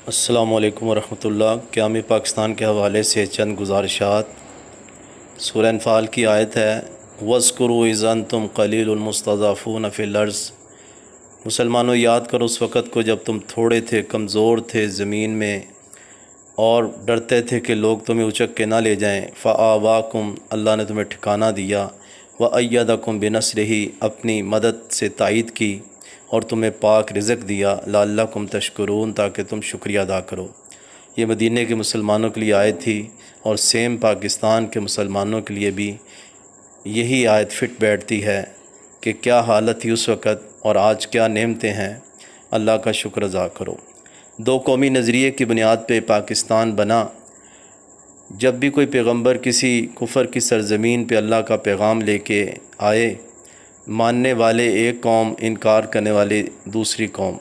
السلام علیکم ورحمۃ اللہ۔ قیام پاکستان کے حوالے سے چند گزارشات۔ سورہ انفال کی آیت ہے وَاذْكُرُوا اِذْ أَنْتُمْ قَلِيلٌ مُسْتَضْعَفُونَ فِي الْأَرْضِ۔ مسلمانوں یاد کرو اس وقت کو جب تم تھوڑے تھے، کمزور تھے زمین میں، اور ڈرتے تھے کہ لوگ تمہیں اچک کے نہ لے جائیں۔ فَآوَاكُمْ، اللہ نے تمہیں ٹھکانہ دیا، وَأَيَّدَكُمْ بِنَصْرِهِ، اپنی مدد سے تائید کی، اور تمہیں پاک رزق دیا، لعلکم تشکرون، تاکہ تم شکریہ ادا کرو۔ یہ مدینہ کے مسلمانوں کے لیے آیت تھی، اور سیم پاکستان کے مسلمانوں کے لیے بھی یہی آیت فٹ بیٹھتی ہے کہ کیا حالت تھی اس وقت اور آج کیا نعمتیں ہیں، اللہ کا شکر ادا کرو۔ دو قومی نظریے کی بنیاد پہ پاکستان بنا۔ جب بھی کوئی پیغمبر کسی کفر کی سرزمین پہ اللہ کا پیغام لے کے آئے، ماننے والے ایک قوم، انکار کرنے والے دوسری قوم۔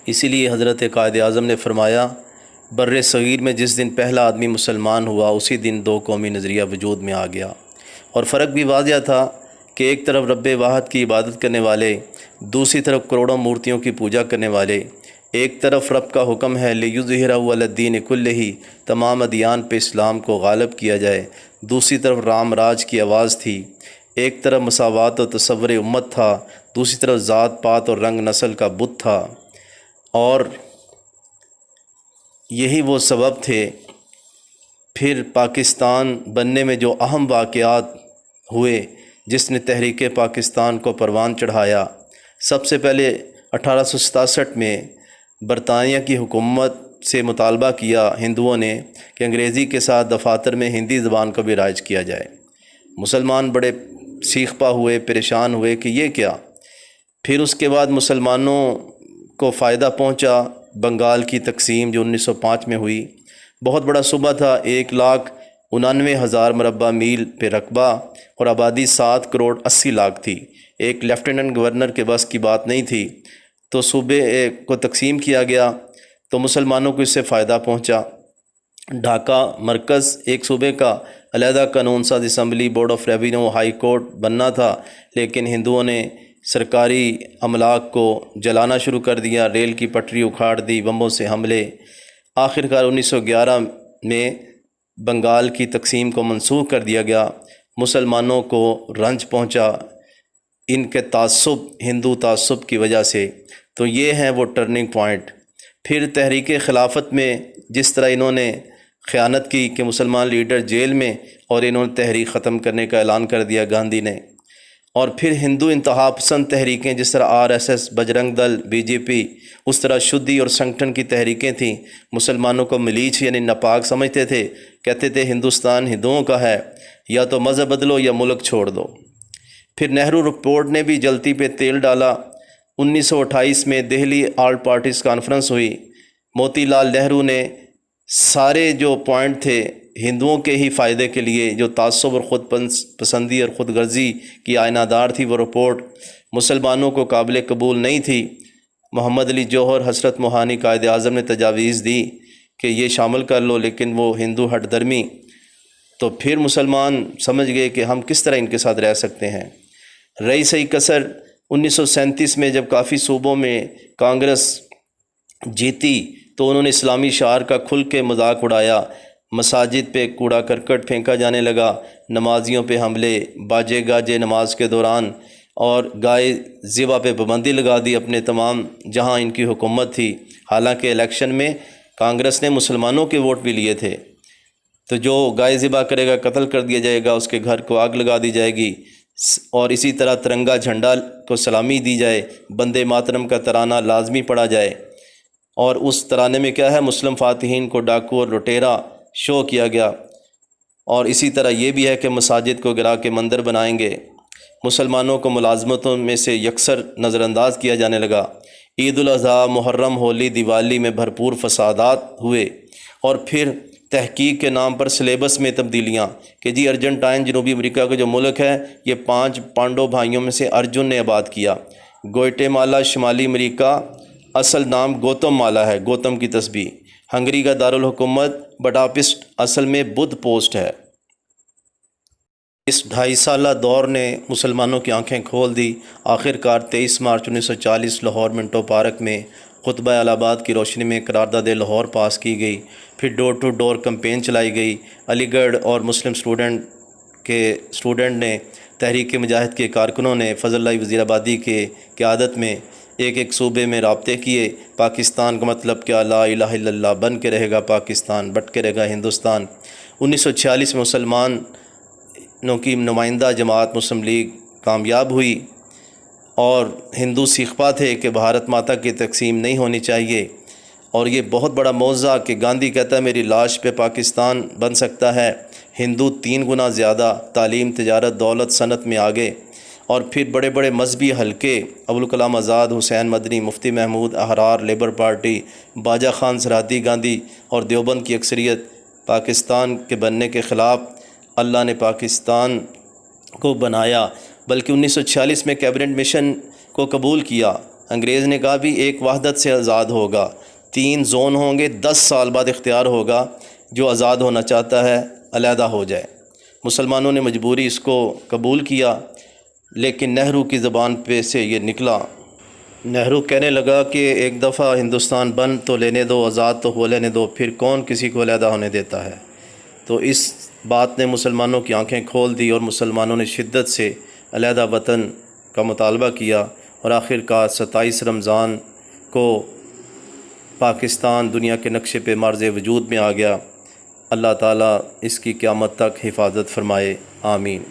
اسی لیے حضرت قائد اعظم نے فرمایا بر صغیر میں جس دن پہلا آدمی مسلمان ہوا اسی دن دو قومی نظریہ وجود میں آ گیا، اور فرق بھی واضح تھا کہ ایک طرف رب واحد کی عبادت کرنے والے، دوسری طرف کروڑوں مورتیوں کی پوجا کرنے والے۔ ایک طرف رب کا حکم ہے لِیُظْہِرَہُ عَلَى الدِّینِ کُلِّہ، تمام ادیان پہ اسلام کو غالب کیا جائے، دوسری طرف رام راج کی آواز تھی۔ ایک طرف مساوات و تصور امت تھا، دوسری طرف ذات پات اور رنگ نسل کا بت تھا، اور یہی وہ سبب تھے۔ پھر پاکستان بننے میں جو اہم واقعات ہوئے جس نے تحریک پاکستان کو پروان چڑھایا، سب سے پہلے 1867 میں برطانیہ کی حکومت سے مطالبہ کیا ہندوؤں نے کہ انگریزی کے ساتھ دفاتر میں ہندی زبان کو بھی رائج کیا جائے۔ مسلمان بڑے سیخ پا ہوئے، پریشان ہوئے کہ یہ کیا۔ پھر اس کے بعد مسلمانوں کو فائدہ پہنچا بنگال کی تقسیم جو 1905 میں ہوئی۔ بہت بڑا صوبہ تھا، 1,99,000 مربع میل پہ رقبہ، اور آبادی 7 کروڑ 80 لاکھ تھی۔ ایک لیفٹیننٹ گورنر کے بس کی بات نہیں تھی، تو صوبے کو تقسیم کیا گیا تو مسلمانوں کو اس سے فائدہ پہنچا۔ ڈھاکہ مرکز ایک صوبے کا، علیحدہ قانون ساز assembly, board of revenue, high court بننا تھا، لیکن ہندوؤں نے سرکاری املاک کو جلانا شروع کر دیا، ریل کی پٹری اکھاڑ دی، بمبوں سے حملے۔ آخرکار 1911 میں بنگال کی تقسیم کو منسوخ کر دیا گیا۔ مسلمانوں کو رنج پہنچا ان کے تعصب، ہندو تعصب کی وجہ سے۔ تو یہ ہیں وہ ٹرننگ پوائنٹ۔ پھر تحریک خلافت میں جس طرح انہوں نے خیانت کی کہ مسلمان لیڈر جیل میں، اور انہوں نے تحریک ختم کرنے کا اعلان کر دیا گاندھی نے۔ اور پھر ہندو انتہا پسند تحریکیں جس طرح RSS، بجرنگ دل، BJP، اس طرح شدھی اور سنگٹھن کی تحریکیں تھیں۔ مسلمانوں کو ملیچ یعنی ناپاک سمجھتے تھے، کہتے تھے ہندوستان ہندوؤں کا ہے، یا تو مذہب بدلو یا ملک چھوڑ دو۔ پھر نہرو رپورٹ نے بھی جلتی پہ تیل ڈالا۔ 1928 میں دہلی آل پارٹیز کانفرنس ہوئی۔ موتی لال نہرو نے سارے جو پوائنٹ تھے ہندوؤں کے ہی فائدے کے لیے، جو تعصب اور خود پسندی اور خود غرضی کی آئینہ دار تھی، وہ رپورٹ مسلمانوں کو قابل قبول نہیں تھی۔ محمد علی جوہر، حضرت موہانی قائد اعظم نے تجاویز دی کہ یہ شامل کر لو، لیکن وہ ہندو ہٹ درمی۔ تو پھر مسلمان سمجھ گئے کہ ہم کس طرح ان کے ساتھ رہ سکتے ہیں۔ رہی صحیح کسر 1937 میں جب کافی صوبوں میں کانگریس جیتی تو انہوں نے اسلامی شعار کا کھل کے مذاق اڑایا۔ مساجد پہ کوڑا کرکٹ پھینکا جانے لگا، نمازیوں پہ حملے، باجے گاجے نماز کے دوران، اور گائے ذبح پہ پابندی لگا دی اپنے تمام جہاں ان کی حکومت تھی۔ حالانکہ الیکشن میں کانگریس نے مسلمانوں کے ووٹ بھی لیے تھے۔ تو جو گائے ذبح کرے گا قتل کر دیا جائے گا، اس کے گھر کو آگ لگا دی جائے گی، اور اسی طرح ترنگا جھنڈا کو سلامی دی جائے، بندے ماترم کا ترانہ لازمی پڑھا جائے۔ اور اس ترانے میں کیا ہے، مسلم فاتحین کو ڈاکو اور لٹیرا شو کیا گیا۔ اور اسی طرح یہ بھی ہے کہ مساجد کو گرا کے مندر بنائیں گے۔ مسلمانوں کو ملازمتوں میں سے یکسر نظر انداز کیا جانے لگا۔ عید الاضحیٰ، محرم، ہولی، دیوالی میں بھرپور فسادات ہوئے۔ اور پھر تحقیق کے نام پر سلیبس میں تبدیلیاں کہ جی ارجنٹائن جنوبی امریکہ کا جو ملک ہے یہ 5 پانڈو بھائیوں میں سے ارجن نے آباد کیا۔ گوئٹے مالا شمالی امریکہ، اصل نام گوتم مالا ہے، گوتم کی تسبیح۔ ہنگری کا دارالحکومت بڈاپسٹ، اصل میں بدھ پوسٹ ہے۔ اس 2.5 سالہ دور نے مسلمانوں کی آنکھیں کھول دی۔ آخر کار 23 مارچ 1940 لاہور منٹو پارک میں خطبہ الہٰباد کی روشنی میں قرارداد لاہور پاس کی گئی، پھر ڈور ٹو ڈور کمپین چلائی گئی۔ علی گڑھ اور مسلم اسٹوڈنٹ نے، تحریک مجاہد کے کارکنوں نے فضل اللہ وزیر آبادی کے قیادت میں ایک صوبے میں رابطے کیے۔ پاکستان کا مطلب کیا؟ لا الہ الا اللہ، بن کے رہے گا پاکستان، بٹ کے رہے گا ہندوستان۔ 1946 میں مسلمانوں کی نمائندہ جماعت مسلم لیگ کامیاب ہوئی، اور ہندو سیخپا تھے کہ بھارت ماتا کی تقسیم نہیں ہونی چاہیے، اور یہ بہت بڑا معجزہ کہ گاندھی کہتا ہے میری لاش پہ پاکستان بن سکتا ہے۔ ہندو 3 گنا زیادہ تعلیم، تجارت، دولت، صنعت میں آگے، اور پھر بڑے بڑے مذہبی حلقے، ابوالکلام آزاد، حسین مدنی، مفتی محمود، احرار، لیبر پارٹی، باجا خان سرحدی گاندھی اور دیوبند کی اکثریت پاکستان کے بننے کے خلاف۔ اللہ نے پاکستان کو بنایا، بلکہ 1946 میں کیبنٹ مشن کو قبول کیا۔ انگریز نے کہا بھی ایک وحدت سے آزاد ہوگا، 3 زون ہوں گے، 10 سال بعد اختیار ہوگا، جو آزاد ہونا چاہتا ہے علیحدہ ہو جائے۔ مسلمانوں نے مجبوری اس کو قبول کیا، لیکن نہرو کی زبان پہ سے یہ نکلا۔ نہرو کہنے لگا کہ ایک دفعہ ہندوستان بن تو لینے دو، آزاد تو ہو لینے دو، پھر کون کسی کو علیحدہ ہونے دیتا ہے۔ تو اس بات نے مسلمانوں کی آنکھیں کھول دی، اور مسلمانوں نے شدت سے علیحدہ وطن کا مطالبہ کیا، اور آخر کار 27 رمضان کو پاکستان دنیا کے نقشے پہ مرز وجود میں آ گیا۔ اللہ تعالیٰ اس کی قیامت تک حفاظت فرمائے، آمین۔